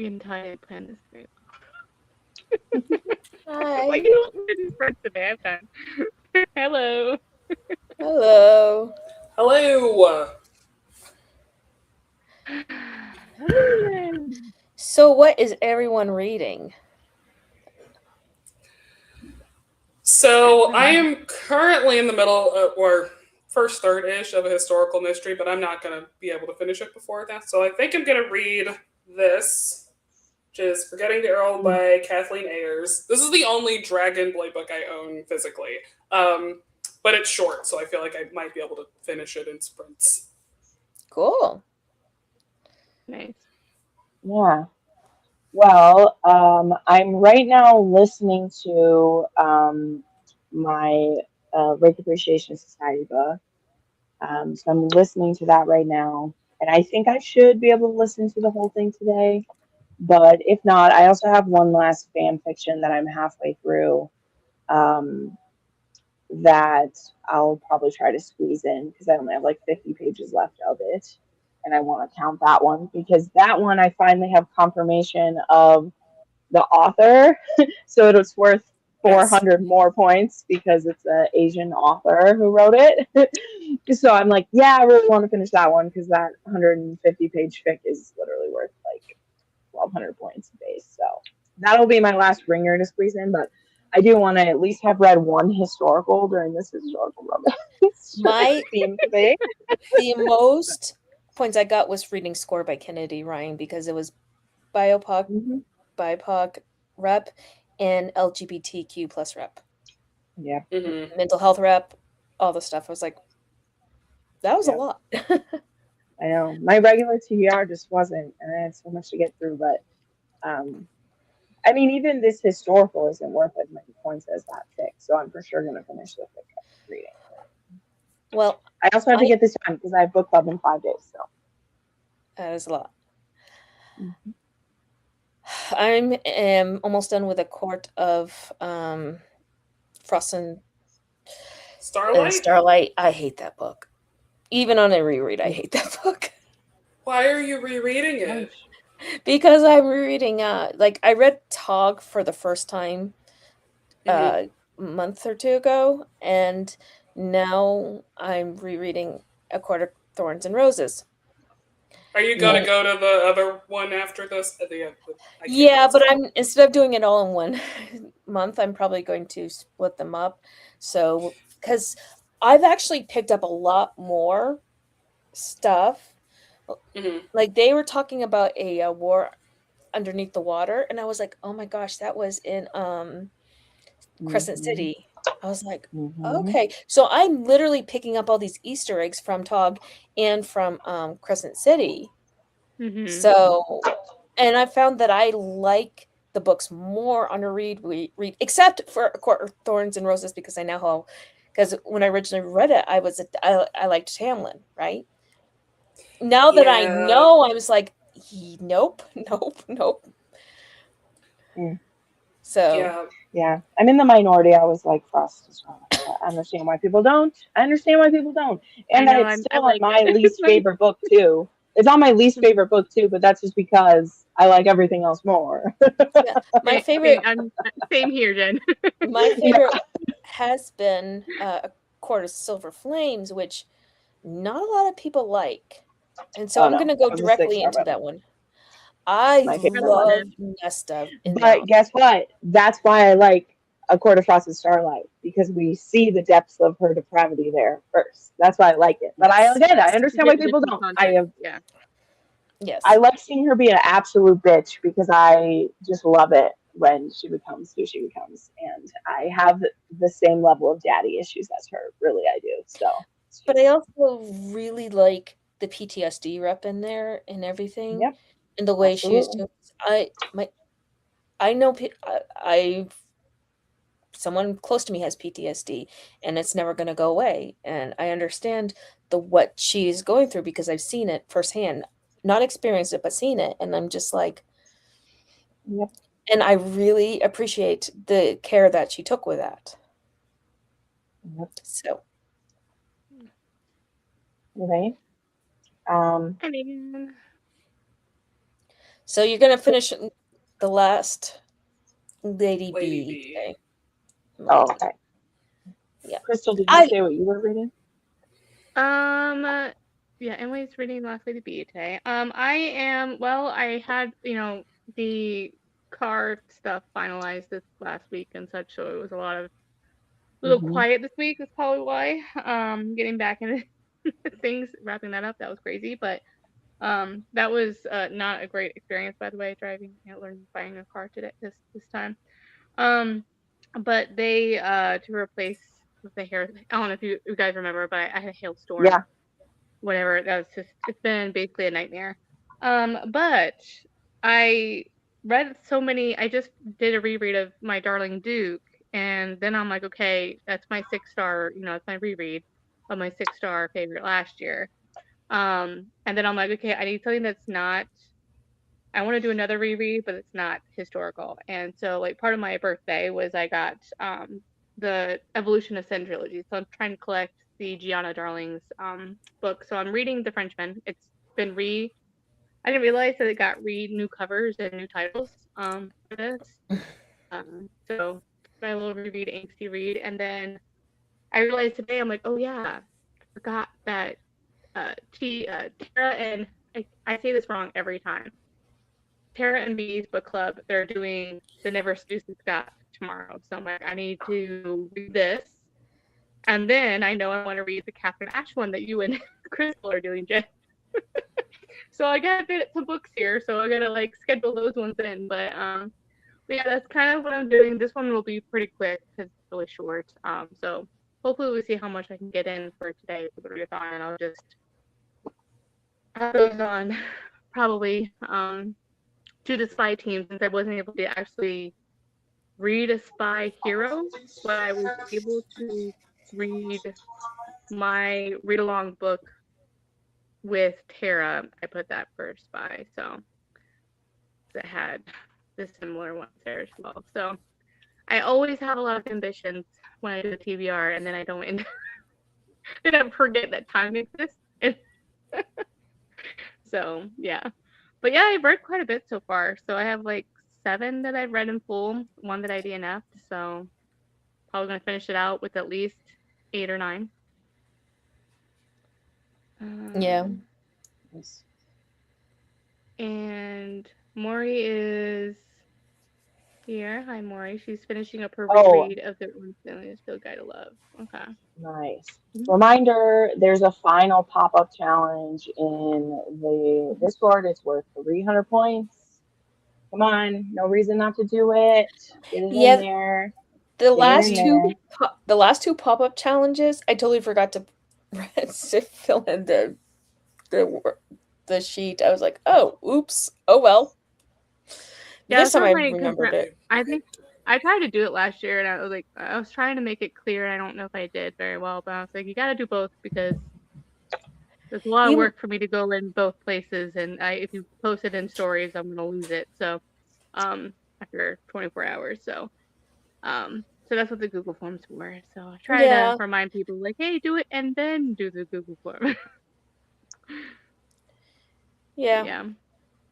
entire plan is very Hi. like you didn't press the button. Hello. Hello. Hello. So, what is everyone reading? So I am currently in the middle of, or first third ish of a historical mystery, but I'm not going to be able to finish it before that. So I think I'm going to read this, which is Forgetting the Earl by Kathleen Ayers. This is the only Dragon Boy book I own physically, but it's short, so I feel like I might be able to finish it in sprints. Cool. Nice. Yeah. Well, I'm right now listening to my Rake Appreciation Society book. So I'm listening to that right now. And I think I should be able to listen to the whole thing today. But if not, I also have one last fan fiction that I'm halfway through um, that I'll probably try to squeeze in because I only have like 50 pages left of it. And I want to count that one because that one I finally have confirmation of the author. So it's worth Yes. 400 more points because it's an Asian author who wrote it. So I'm like, yeah, I really want to finish that one because that 150 page fic is literally worth like 1,200 points base. So that'll be my last ringer to squeeze in, but I do want to at least have read one historical during this historical romance My theme today. the most points I got was reading Score by Kennedy Ryan because it was BIPOC, Mm-hmm. BIPOC rep and LGBTQ plus rep, Yeah, Mm-hmm. mental health rep, all the stuff. I was like, that was a yeah. lot. I know my regular TBR just wasn't, and I had so much to get through. But um, I mean, even this historical isn't worth as many points as that fic. So I'm for sure gonna finish the fic reading. Well, I also have to I get this done because I have book club in 5 days. So that is a lot. Mhm. I'm am almost done with A Court of Frost and Starlight? Starlight. I hate that book. Even on a reread, I hate that book. Why are you rereading it? Nice. Because I'm rereading like I read Tog for the first time Mm-hmm. a month or two ago, and now I'm rereading A Court of Thorns and Roses. Are you going Yeah. to go to the other one after this? I can't Yeah, pronounce but it. I'm instead of doing it all in one month, I'm probably going to split them up. So, because I've actually picked up a lot more stuff. Mm-hmm. Like they were talking about a war underneath the water, and I was like, "Oh my gosh, that was in Crescent Mm-hmm. City." I was like, Mm-hmm. "Okay." So I'm literally picking up all these Easter eggs from Tog and from Crescent City. Mhm. So, and I found that I like the books more on a read, except for A Court of Thorns and Roses because I know how. Because when I originally read it, I liked Tamlin, right? Now that I Yeah. know, I was like, nope, nope, nope. Mm. So, Yeah. Yeah. I'm in the minority. I was like Frost as well. I understand why people don't. I understand why people don't. I And know. it's I still on like my it. least favorite book too. It's on my least favorite book too, but that's just because I like everything else more. yeah, my favorite, Same here, Jen. my Yeah. favorite has been A Court of Silver Flames, which not a lot of people like. And so Oh I'm no, gonna that go was a six directly star into by me. that one. I My I favorite love one. love it. Nesta in that But one. guess what? That's why I like A Court of Frost and Starlight because we see the depths of her depravity there first. That's why I like it. But I Yes, again, I yes, You understand get why the people different don't. I context. have Yeah. I yes. like seeing her be an absolute bitch because I just love it when she becomes who she becomes, and I have the same level of daddy issues as her. Really, I do. So it's But I just also really like the PTSD rep in there and everything, yep, and the way she is absolutely. doing. I know I someone close to me has PTSD, and it's never going to go away, and I understand the what she's going through because I've seen it firsthand, not experienced it, but seen it, and I'm just like, Yep, and I really appreciate the care that she took with that. yep. So, Right. Um, I mean, So you're gonna finish the last Lady Lady B B. today. Oh, okay. Yeah. Crystal, did you say what you were reading? Yeah, Emily's reading Last Lady B today. I had, the car stuff finalized this last week and such, so it was a little Mhm. quiet this week. That's probably why. Getting back into things, wrapping that up, that was crazy, but that was not a great experience, by the way, driving and buying a car this time. But they to replace the hair. I don't know if you guys remember, but I had a hailstorm, Yeah. whatever. It's been basically a nightmare. But I read so many. I just did a reread of My Darling Duke, and then I'm like, okay, that's my 6-star. It's my reread of my 6-star favorite last year. And then I'm like, okay, I need something that's not. I want to do another reread, but it's not historical. And so, like, part of my birthday was I got the Evolution of Sin trilogy. So I'm trying to collect the Gianna Darling's book. So I'm reading The Frenchman. It's been I didn't realize that it got new covers and new titles for this. So my little reread, angsty read, and then I realized today I'm like, oh yeah, I forgot that Tara and I say this wrong every time. Tara and B's book club, they're doing The Never Seduces Scott tomorrow. So I'm like, I need to read this. And then I know I want to read the Catherine Ash one that you and Crystal are doing, Jen. So I gotta fit some books here. So I gotta like schedule those ones in. But yeah, that's kind of what I'm doing. This one will be pretty quick because it's really short. So hopefully we'll see how much I can get in for today for the readathon, and I'll just have those on probably to the spy team since I wasn't able to actually read a spy hero, but I was able to read my read along book with Tara. I put that for spy, so it had the similar ones there as well. So I always have a lot of ambitions when I do the TBR, and then I don't then I forget that time exists. So yeah, but yeah, I've read quite a bit so far. So I have like 7 that I've read in full, 1 that I DNF'd. So probably gonna finish it out with at least 8 or 9. Yeah. And Maury is here. Hi, Maury. She's finishing up her Oh. reread of the Unfamiliar Field Guide to Love. Okay. Nice. Mm-hmm. Reminder, there's a final pop-up challenge in the Discord. It's worth 300 points. Come on, no reason not to do it. Get it in there. The last two pop-up challenges, I totally forgot to fill in the sheet. I was like, oh, oops. Oh well. Yeah, This time I remembered it. I think I tried to do it last year, and I was trying to make it clear. And I don't know if I did very well, but I was like, you got to do both because there's a lot of work for me to go in both places, and if you post it in stories, I'm gonna lose it. So, after 24 hours, so that's what the Google Forms were. So I try to remind people, like, hey, do it and then do the Google Form. Yeah.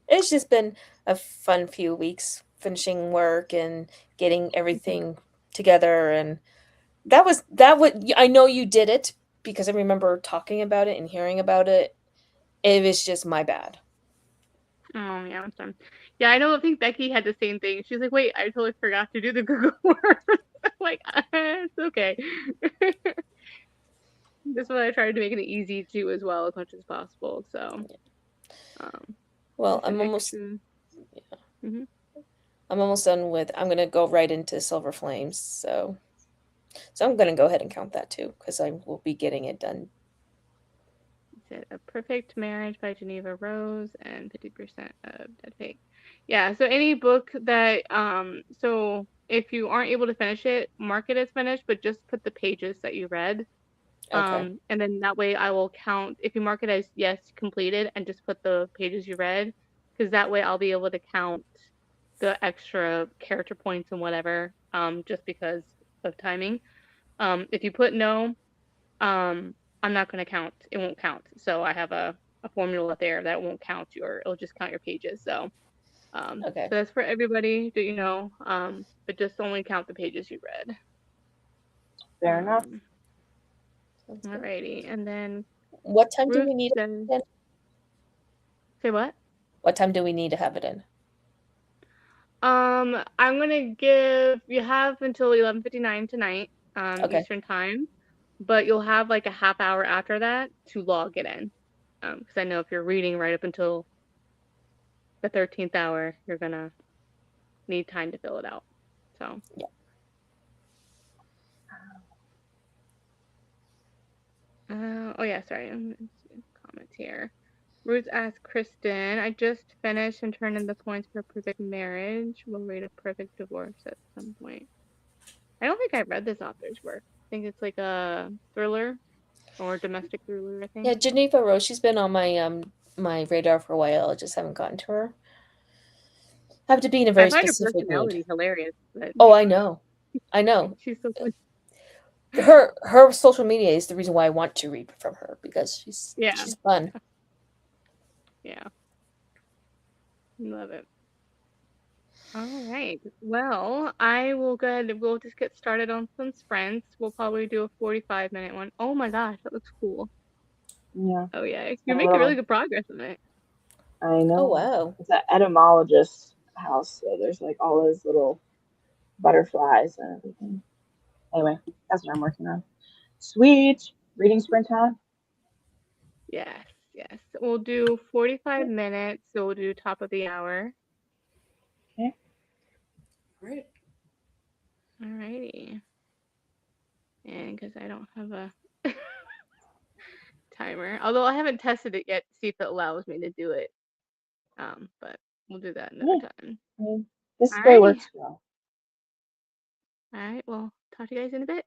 It's just been a fun few weeks finishing work and getting everything together, and that I know you did it because I remember talking about it and hearing about it. It was just my bad. Oh yeah, I'm sorry. Yeah, I think Becky had the same thing. She's like, wait, I totally forgot to do the Google Form. I'm like, it's okay. This one I tried to make it easy too as well as much as possible. So well, I'm almost I'm almost done with I'm gonna go right into Silver Flames, so I'm gonna go ahead and count that too, because I will be getting it done. Is it A Perfect Marriage by Geneva Rose and 50% of Dead Fate? Yeah, so any book that so if you aren't able to finish it, mark it as finished, but just put the pages that you read. Okay. And then that way I will count if you mark it as yes completed and just put the pages you read, because that way I'll be able to count the extra character points and whatever, just because of timing. If you put no, I'm not going to count. It won't count. So I have a formula there that won't count it'll just count your pages. So Okay. So that's for everybody that but just only count the pages you read. Fair enough. Sounds good. Alrighty, and then What time do Ruth we need it says, in? say what? What time do we need to have it in? I'm gonna give you have until 11:59 tonight, Okay. Eastern time, but you'll have like a half hour after that to log it in. Because I know if you're reading right up until the 13th hour, you're gonna need time to fill it out. So. Yeah. Oh yeah, sorry. I'm seeing comments here. Ruth asked Kristen, I just finished and turned in the points for a perfect marriage. We'll read a perfect divorce at some point. I don't think I've read this author's work. I think it's like a thriller or domestic thriller, I Yeah, think. Geneva Rose, she's been on my radar for a while. I just haven't gotten to her. I have to be in a I very find her specific mood. personality hilarious, but Oh, I know. I know. she's so funny. Her social media is the reason why I want to read from her because Yeah, she's fun. yeah. Love it. All right. Well, I will go ahead and we'll just get started on some sprints. We'll probably do a 45-minute one. Oh my gosh, that looks cool. Yeah. Oh yeah, It's you're got a making really little. good progress on it. I Oh know. wow. It's an etymologist house, so there's like all those little butterflies and everything. Anyway, that's what I'm working on. Sweet. Reading sprint time. Yes, yes. We'll do 45 minutes, so we'll do top of the hour. Okay. All right. Alrighty. And because I don't have a timer, although I haven't tested it yet to see if it allows me to do it. But we'll do that another Yeah. time. I mean, this way Alrighty. works well. Alright, well, talk to you guys in a bit.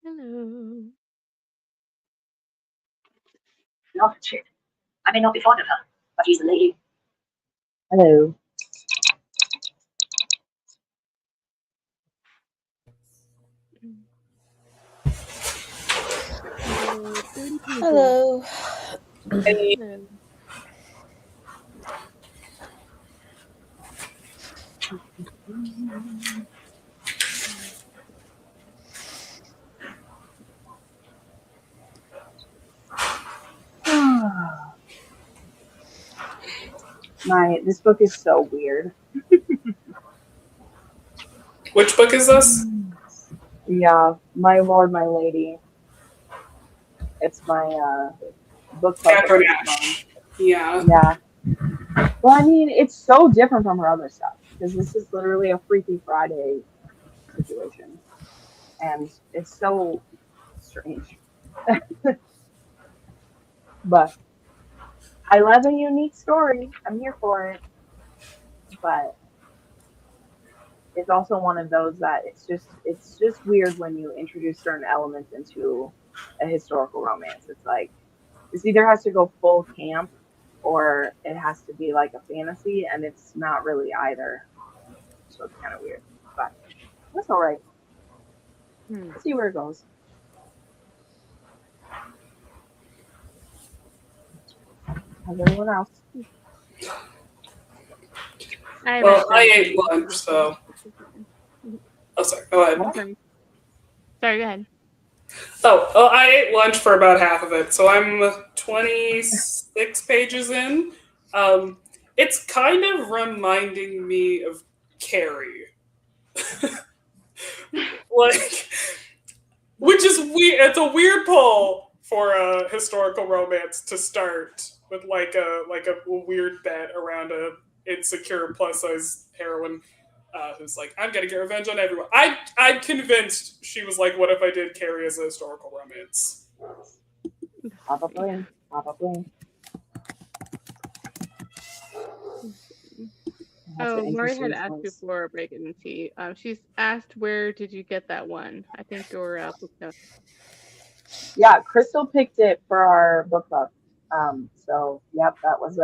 Hello. Not true. I may not be fond of her, but she's a lady. Hello. Hello, 30 people. Hello. Hey. Hello. This book is so weird. Which book is this? Yeah, my lord, my lady. It's my book club book Catherine this month. Ash. Yeah. Yeah. Well, I mean, it's so different from her other stuff because this is literally a Freaky Friday situation, and it's so strange. But I love a unique story. I'm here for it. But it's also one of those that it's just weird when you introduce certain elements into a historical romance. It's like this either has to go full camp or it has to be like a fantasy, and it's not really either. So it's kind of weird, but that's all right. Hmm. Let's see where it goes. How's everyone else? I Well, haven't done I too ate many lunch, books so. yet. Oh, sorry. Go ahead. What? Sorry. Sorry, go ahead. Oh, I ate lunch for about half of it, so I'm 26 pages in. It's kind of reminding me of Carrie. Like, which is weird. It's a weird pull for a historical romance to start with, like a weird bet around a insecure plus size heroine who's like, I'm gonna get revenge on everyone. I'm convinced she was like, what if I did Carrie as a historical romance? Probably. Probably. That's an Oh, Maury had interesting asked choice. before breaking tea. She's asked, where did you get that one? I think your book note. Yeah, Crystal picked it for our book club. So yep, that was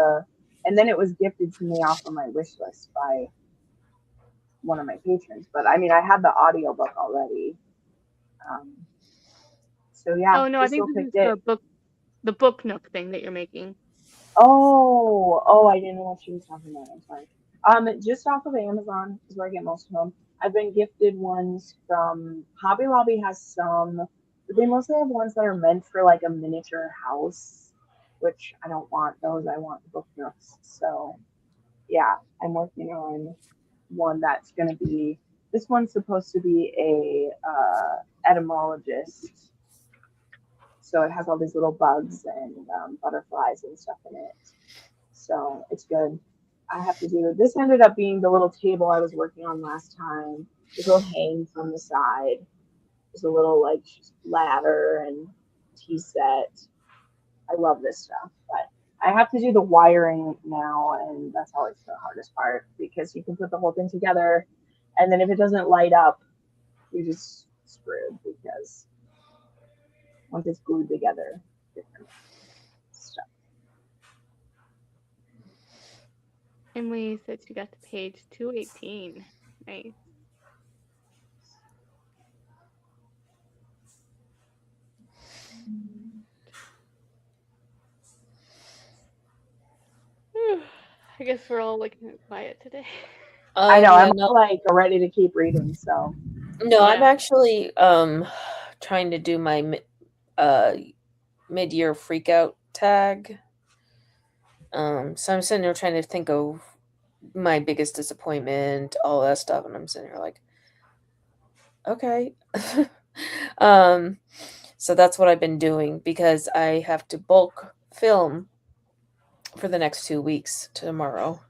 and then it was gifted to me off of my wish list by one of my patrons. But I mean, I had the audiobook already. Um, so yeah, Oh no, I think Crystal this is picked it. the book nook thing that you're making. Oh, I didn't know what she was talking about. I'm sorry. Just off of Amazon is where I get most of them. I've been gifted ones from Hobby Lobby has some, but they mostly have ones that are meant for like a miniature house, which I don't want those. I want book nooks. So yeah, I'm working on one that's gonna be. This one's supposed to be a etymologist, so it has all these little bugs and butterflies and stuff in it. So it's good. I have to do this. Ended up being the little table I was working on last time. This will hang from the side. There's a little like ladder and tea set. I love this stuff, but I have to do the wiring now, and that's always the hardest part because you can put the whole thing together, and then if it doesn't light up, you're just screwed because once it's glued together, different stuff. Emily said she got to page 218. Nice. I guess we're all looking at quiet today. I know. Yeah, I'm no, like ready to keep reading, so no, I'm Yeah. actually trying to do my mid-year freakout tag. So I'm sitting there trying to think of my biggest disappointment, all that stuff, and I'm sitting here like, okay. um, so that's what I've been doing because I have to bulk film for the next 2 weeks tomorrow.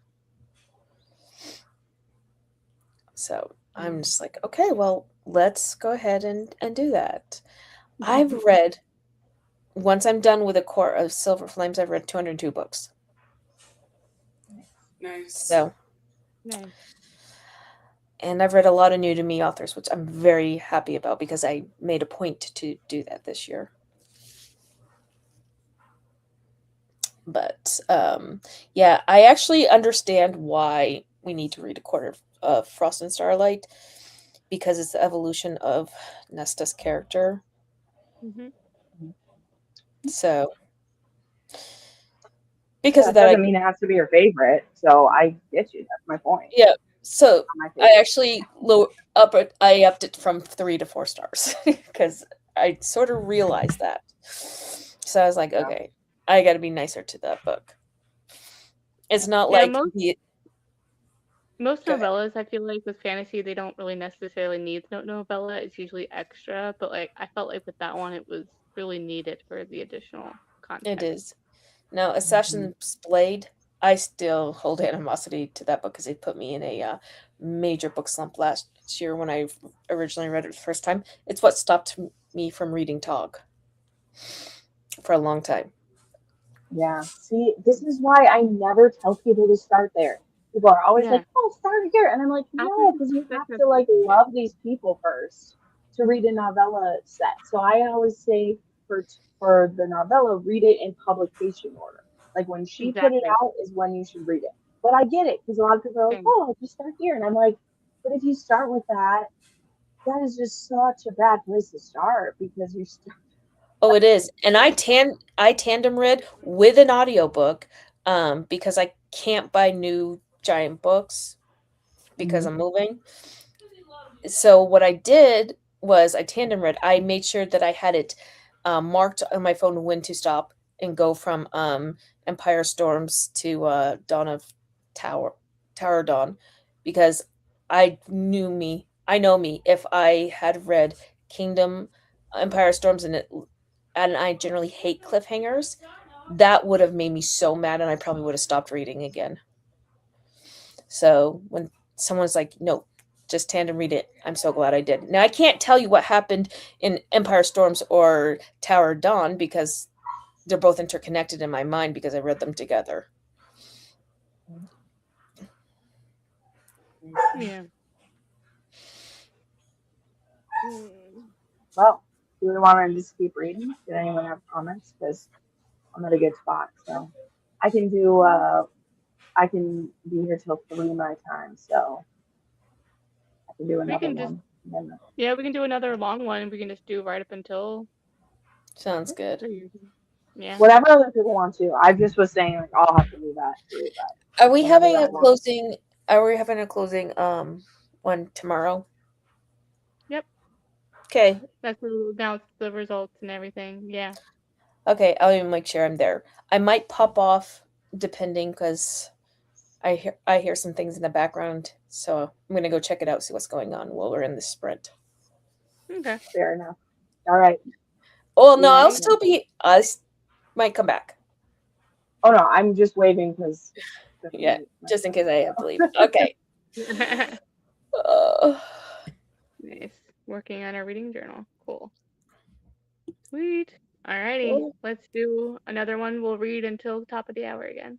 So I'm just like, okay, well, let's go ahead and do that. I've read, once I'm done with A Court of Silver Flames, I've read 202 books. Nice. So Nice. And I've read a lot of new to me authors, which I'm very happy about because I made a point to do that this year. But yeah, I actually understand why we need to read A Quarter of Frost and Starlight because it's the evolution of Nesta's character. Hmm. So Yeah, because of it that, I doesn't mean it has to be your favorite. So I get you. That's my point. yeah. So Not my I favorite. actually I upped it from 3 to 4 stars because I sort of realized that. So I was like, Yeah. okay, I got to be nicer to that book. It's not Yeah, like most go ahead. novellas, I feel like with fantasy, they don't really necessarily need novella. It's usually extra, but like I felt like with that one, it was really needed for the additional It context. is. Now, Mhm. Assassin's Blade, I still hold animosity to that book because it put me in a major book slump last year when I originally read it the first time. It's what stopped me from reading Tog for a long time. Yeah. See, this is why I never tell people to start there. People are always Yeah, like, "Oh, start here," and I'm like, I "No," think because you that's have a to like good idea. love these people first to read a novella set. So I always say for the novella, read it in publication order. Like when she put it Exactly. out is when you should read it. But I get it because a lot of people are like, Same. "Oh, I'll just start here," and I'm like, "But if you start with that, that is just such a bad place to start because you start." Oh, it is. And I tandem read with an audiobook because I can't buy new giant books because Mhm. I'm moving. So what I did was I tandem read. I made sure that I had it marked on my phone when to stop and go from Empire Storms to Dawn of Tower Dawn because I know me. If I had read Kingdom, Empire Storms, and I generally hate cliffhangers, that would have made me so mad, and I probably would have stopped reading again. So when someone's like, no, just tandem read it, I'm so glad I did. Now, I can't tell you what happened in Empire Storms or Tower Dawn because they're both interconnected in my mind because I read them together. Yeah. Mm. Well, do we want to just keep reading? Did anyone have comments? Because I'm at a good spot, so I can do. I can be here till 3 my time, so I can do We another can just, one. And then, yeah, we can do another long one. We can just do right up until Sounds good. 3. Yeah. whatever other people want to. I just was saying like I'll have to leave at 3, but Are we whenever having that a works. closing? Are we having a closing one tomorrow? Yep. Okay. That's to announce the results and everything. Yeah. Okay, I'll even make sure I'm there. I might pop off depending because I hear some things in the background, so I'm gonna go check it out, see what's going on while we're in the sprint. Okay. Fair enough. All right. Oh See no, you I'll next Alrighty. still time. be. I might come back. Oh no, I'm just waving because Yeah, Stephanie might just in come. case I have to leave. So. Okay. Uh, Nice. Working on a reading journal. Cool. Sweet. Alrighty. cool. Let's do another one. We'll read until the top of the hour again.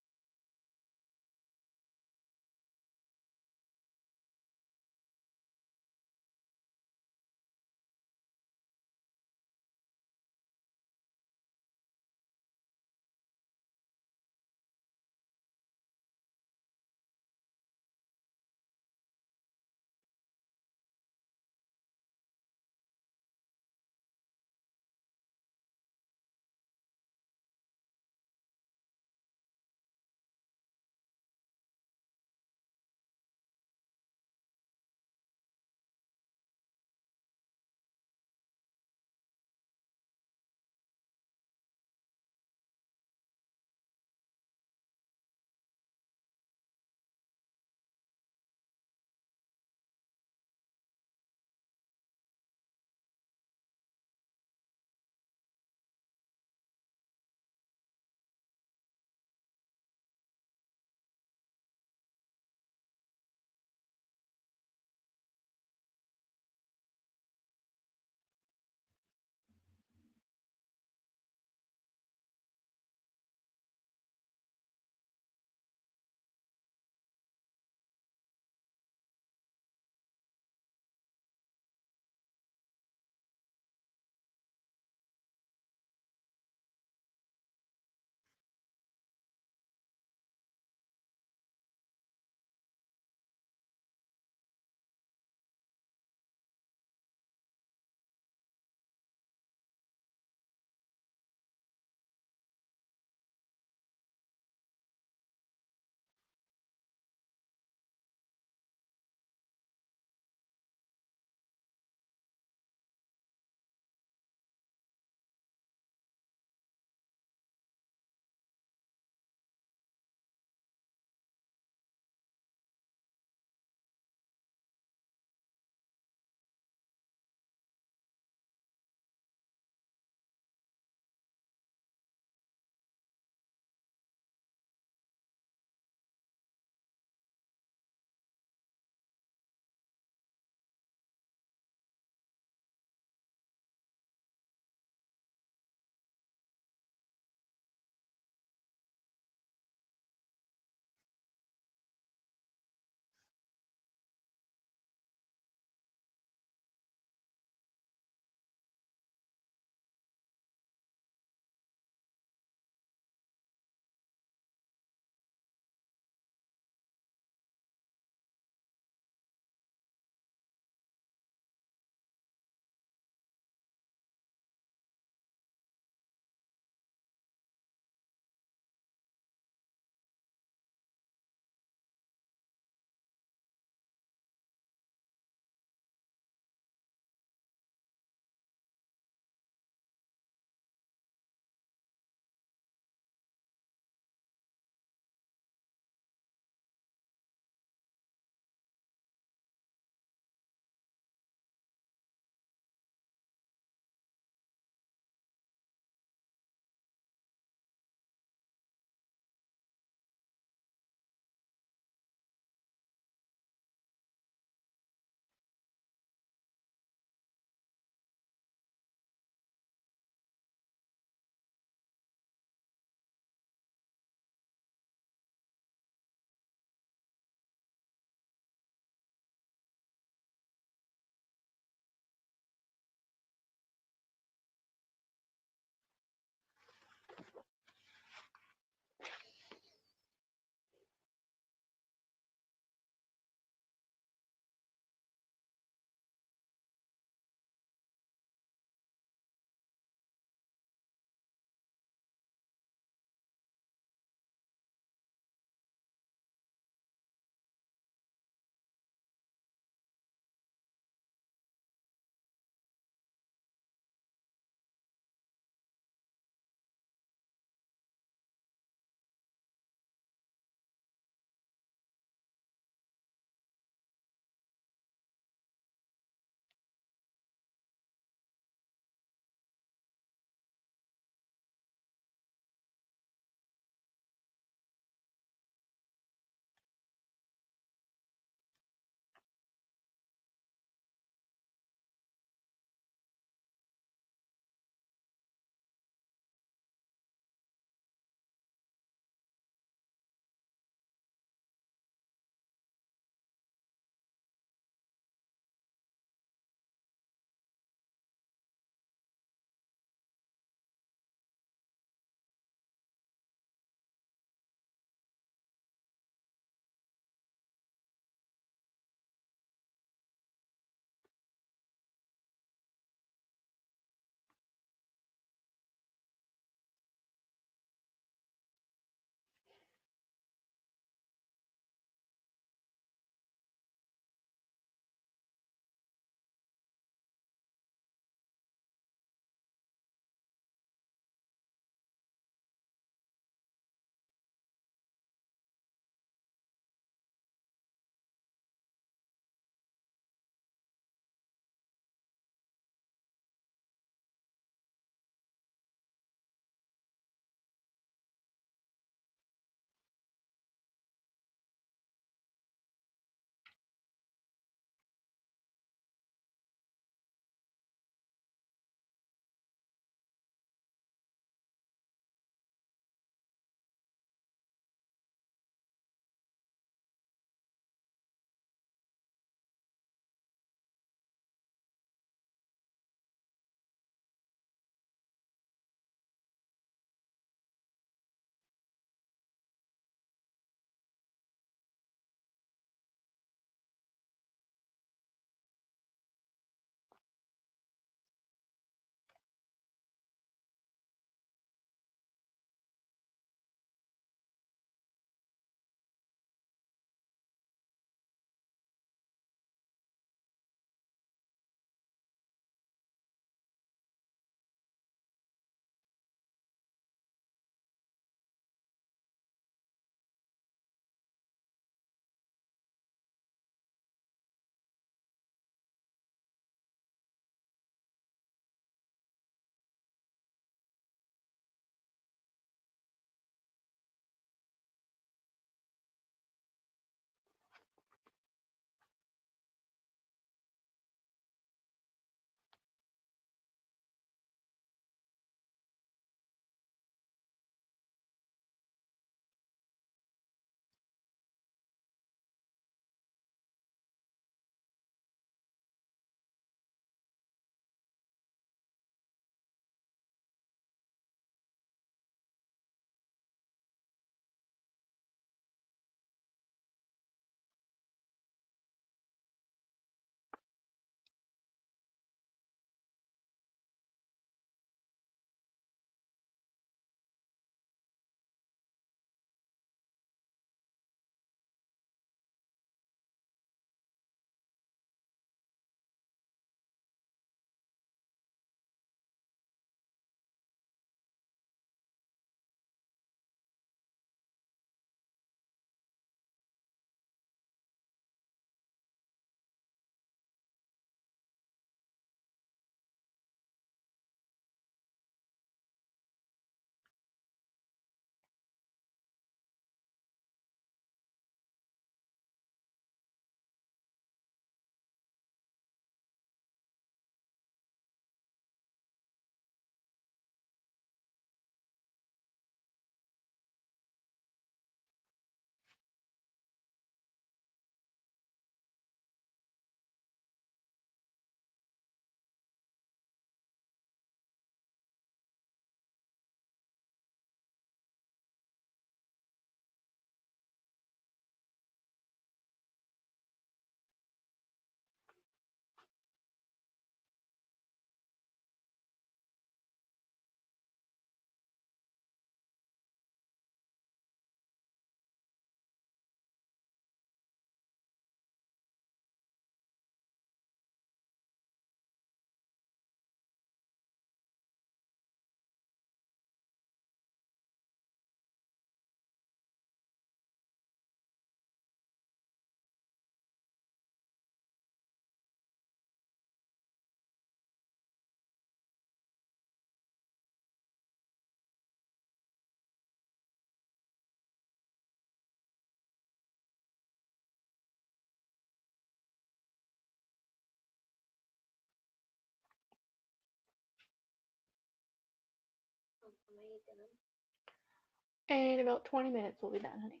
In about 20 minutes, we'll be done, honey.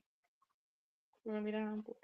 We're gonna be done on 4.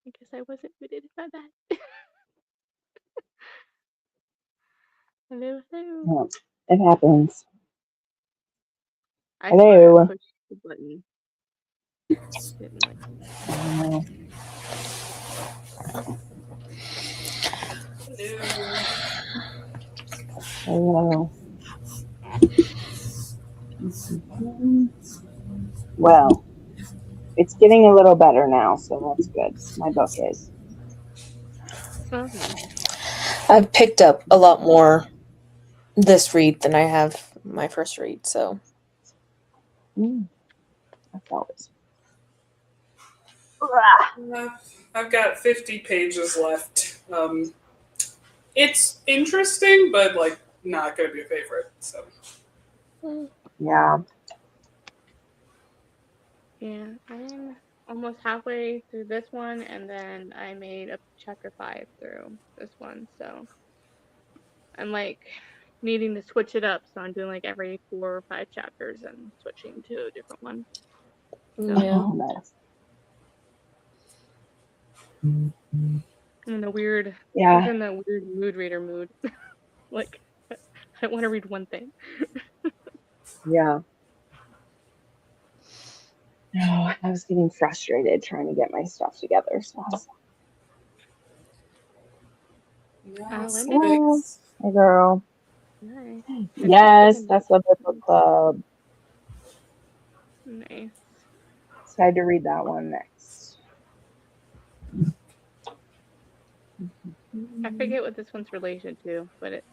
I guess I wasn't muted by that. Hello, hello. Yeah, it happens. I swear I Hello. pushed the button. Didn't like it. Uh, Hello. hello. Well, it's getting a little better now, so that's good. My book is. Okay. I've picked up a lot more this read than I have my first read, so That's always. I've got 50 pages left. It's interesting, but like not going to be a favorite. So Yeah. Yeah, I'm almost halfway through this one, and then I made a chapter 5 through this one, so I'm like needing to switch it up. So I'm doing like every 4 or 5 chapters and switching to a different one. So yeah. Oh, nice. I'm in a weird, Yeah. just in the weird mood reader mood. Like I want to read one thing. Yeah. No, I was getting frustrated trying to get my stuff together. So I was yeah, Let like, me. oh, six. hey girl. Nice. It's just Yes, fucking that's the book club. nice. Decided to read that one next. I forget what this one's relation to, but it,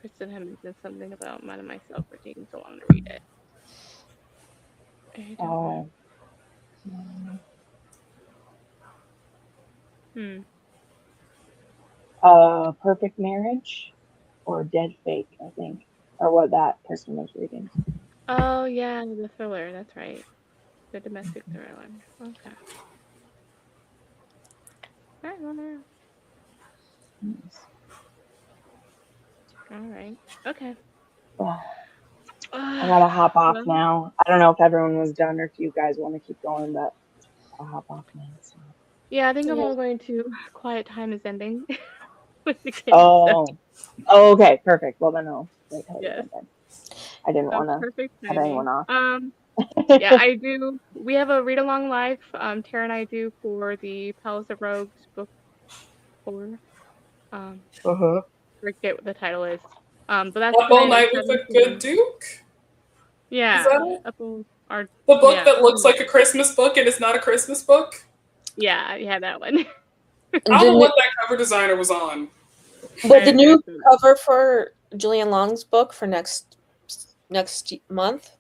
Kristen had mentioned something about mine and myself for taking so long to read it. I don't know. Oh. Hmm. Perfect Marriage or Dead Fake, I think, or what that person was reading. Oh yeah, the thriller. That's right. The domestic thriller. Okay. All right. Nice. All right. Okay. Ugh, I gotta hop off Well, now. I don't know if everyone was done or if you guys want to keep going, but I'll hop off now. So. yeah, I think I'm Yeah. all going to. Quiet time is ending with the kids. So Oh, oh, okay, perfect. Well, then I'll wait till you're yes, done then. I didn't so want to perfect cut timing. anyone off. Yeah, I do. We have a read along live. Tara and I do for the Palace of Rogues book 4. Uh-huh. Forget what the title is. But that's Up All tonight at Night with 7 a Good p.m. Duke? Is Yeah, that it? up on our The book yeah, that looks like a Christmas book and is not a Christmas book? yeah, that one. I don't The know new, what that cover designer was on. but the I new don't know. cover for Julian Long's book for next month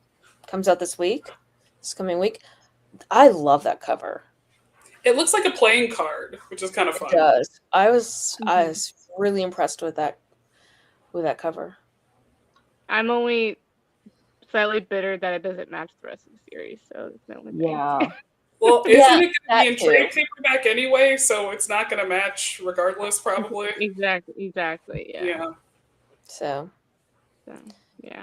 comes out this coming week. I love that cover. It looks like a playing card, which is kind of It fun. does. I Mhm. was really impressed with that cover. I'm only slightly bitter that it doesn't match the rest of the series, so that's my only thing. Yeah. Well, isn't Yeah, it going to be that in too. trade paperback anyway? So it's not going to match regardless, probably. Exactly, yeah. Yeah. So So, yeah.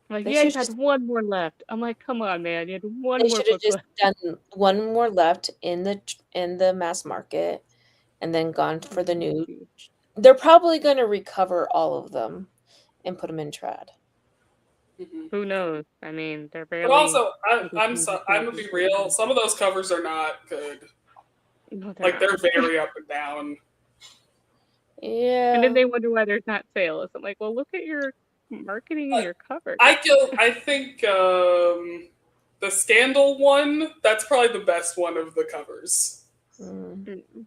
I'm like, they yeah, should you had just one more left. I'm like, come on, man, you had one they more should have book just left. done one more left in the mass market and then gone for the new. They're probably going to recover all of them and put them in trad. Mhm. Who knows? I mean, they're But barely also, I'm gonna be real. Some of those covers are not good. No, they're Like not. they're very up and down. And then Yeah. they wonder why there's not sales. I'm like, well, look at your marketing and your covers. I think the Scandal one. That's probably the best one of the covers. Mm. Mm.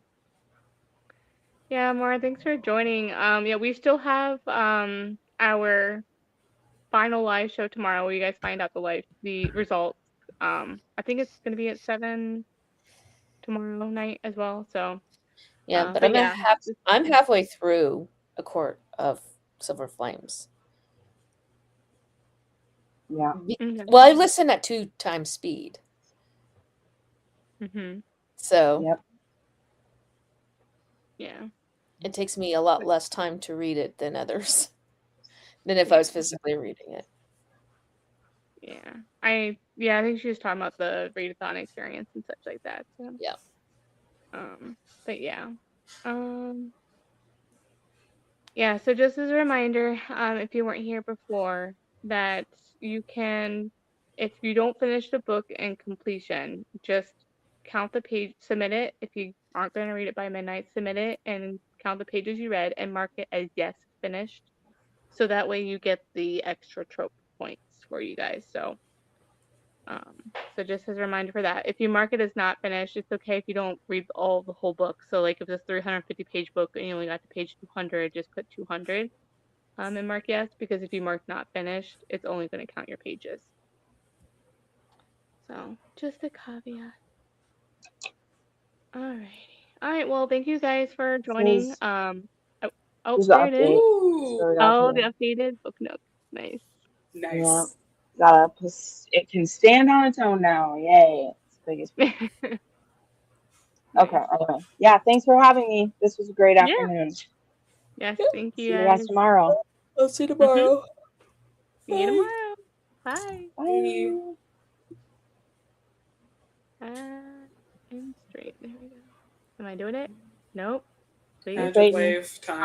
Yeah, Maura, thanks for joining. Yeah, we still have our final live show tomorrow where you guys find out the results. I think it's gonna be at 7 tomorrow night as well. So Yeah, but but yeah. I'm halfway through A Court of Silver Flames. Yeah. Okay. Well, I listen at 2 times speed, Mm-hmm. so Yep. it Yeah. takes me a lot less time to read it than others than if I Yeah. was physically reading it. Yeah. I think she was talking about the readathon experience and such like that. So Yeah. But yeah. Yeah, so just as a reminder, if you weren't here before, that you can, if you don't finish the book in completion, just count the page, submit it. If you aren't going to read it by midnight, submit it and count the pages you read and mark it as yes, finished. So that way you get the extra trope points for you guys. So just as a reminder for that, if you mark it as not finished, it's okay if you don't read all the whole book. So like if it's a 350-page book and you only got to page 200, just put 200 and mark yes, because if you mark not finished, it's only going to count your pages. So just a caveat. Alrighty. All right. Well, thank you guys for joining. Here's the There it is. update. Ooh, So we got Oh, the here. updated book nook. Nice. Yeah. nice. It can stand on its own now. Yay. It's the biggest piece. Okay, Nice. anyway. Yeah, thanks for having me. This was a great Yeah. afternoon. Yes. Yep. Thank See you you guys guys. tomorrow. I'll see you Mm-hmm. tomorrow. See you Bye. tomorrow. Bye. Bye. And straight. There we go. Am I doing it? Nope. Please. Magic Waiting. wave time.